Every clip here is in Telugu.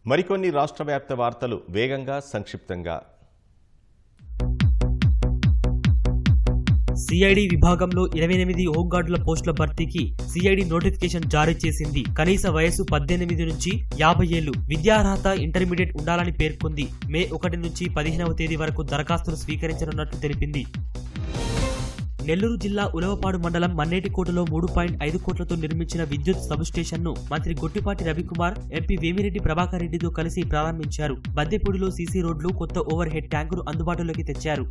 మరికొన్ని రాష్ట్ర వ్యాప్త వార్తలు వేగంగా సంక్షిప్తంగా. సిఐడి విభాగంలో 28 హోంగార్డుల పోస్టుల భర్తీకి సిఐడి నోటిఫికేషన్ జారీ చేసింది. కనీస వయసు 18 నుంచి 50 ఏళ్లు, విద్యార్హత ఇంటర్మీడియట్ ఉండాలని పేర్కొంది. మే 1 నుంచి 15వ తేదీ వరకు దరఖాస్తులు స్వీకరించనున్నట్లు తెలిపింది. నెల్లూరు జిల్లా ఉలవపాడు మండలం మన్నేటికోటలో 3.5 కోట్లతో నిర్మించిన విద్యుత్ సబ్స్టేషన్ను మంత్రి గొట్టిపాటి రవికుమార్, ఎంపీ వేమిరెడ్డి ప్రభాకర్ రెడ్డితో కలిసి ప్రారంభించారు. బద్దెపూడిలో సీసీ రోడ్లు, కొత్త ఓవర్ హెడ్ ట్యాంకును అందుబాటులోకి తెచ్చారు.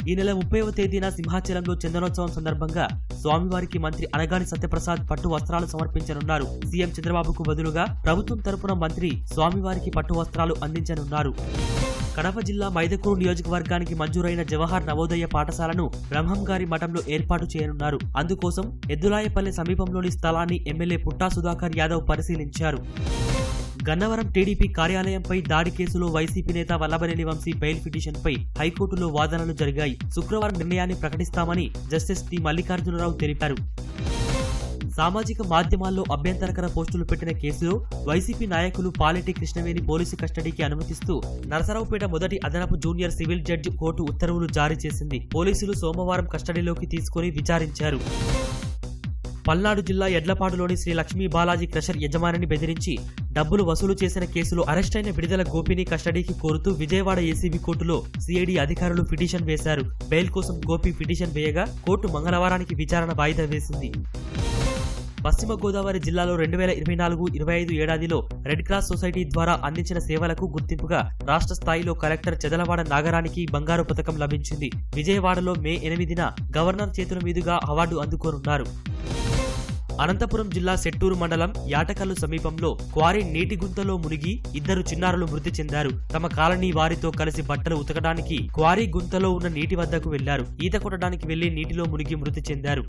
ఈ నెల 30వ తేదీన సింహాచలంలో చందనోత్సవం సందర్భంగా స్వామివారికి మంత్రి అనగాని సత్యప్రసాద్ పట్టు వస్త్రాలు సమర్పించనున్నారు. సీఎం చంద్రబాబుకు బదులుగా ప్రభుత్వం తరపున మంత్రి స్వామివారికి పట్టు వస్త్రాలు అందించనున్నారు. కడప జిల్లా మైదకూరు నియోజకవర్గానికి మంజూరైన జవహర్ నవోదయ పాఠశాలను బ్రహ్మంగారి మఠంలో ఏర్పాటు చేయనున్నారు. అందుకోసం ఎద్దులాయపల్లె సమీపంలోని స్థలాన్ని ఎమ్మెల్యే పుట్టా సుధాకర్ యాదవ్ పరిశీలించారు. గన్నవరం టీడీపీ కార్యాలయంపై దాడి కేసులో వైసీపీ నేత వల్లభనేని వంశీ బెయిల్ పిటిషన్పై హైకోర్టులో వాదనలు జరిగాయి. శుక్రవారం నిర్ణయాన్ని ప్రకటిస్తామని జస్టిస్ టి మల్లికార్జునరావు తెలిపారు. సామాజిక మాధ్యమాల్లో అభ్యంతరకర పోస్టులు పెట్టిన కేసులో వైసీపీ నాయకులు పాలెటి కృష్ణవేణి పోలీసు కస్టడీకి అనుమతిస్తూ నరసరావుపేట మొదటి అదనపు జూనియర్ సివిల్ జడ్జి కోర్టు ఉత్తర్వులు జారీ చేసింది. పోలీసులు సోమవారం కస్టడీలోకి తీసుకుని విచారించారు. పల్నాడు జిల్లా ఎడ్లపాడులోని శ్రీ లక్ష్మీ బాలాజీ క్రషర్ యజమానిని బెదిరించి డబ్బులు వసూలు చేసిన కేసులో అరెస్టైన విడుదల గోపిని కస్టడీకి కోరుతూ విజయవాడ ఏసీబీ కోర్టులో సిఐడి అధికారులు పిటిషన్ వేశారు. బెయిల్ కోసం గోపి పిటిషన్ వేయగా కోర్టు మంగళవారానికి విచారణ వాయిదా వేసింది. పశ్చిమ గోదావరి జిల్లాలో 2024-25 ఏడాదిలో రెడ్ క్రాస్ సొసైటీ ద్వారా అందించిన సేవలకు గుర్తింపుగా రాష్ట్ర స్థాయిలో కలెక్టర్ చెదలవాడ నాగరానికి బంగారు పథకం లభించింది. విజయవాడలో మే 8న గవర్నర్ చేతుల మీదుగా అవార్డు అందుకోనున్నారు. అనంతపురం జిల్లా సెట్టూరు మండలం యాటకల్లు సమీపంలో క్వారీ నీటి గుంతలో మునిగి 2 చిన్నారులు మృతి చెందారు. తమ కాలనీ వారితో కలిసి బట్టలు ఉతకడానికి క్వారీ గుంతలో ఉన్న నీటి వద్దకు వెళ్లారు. ఈత కొట్టడానికి వెళ్లి నీటిలో మునిగి మృతి చెందారు.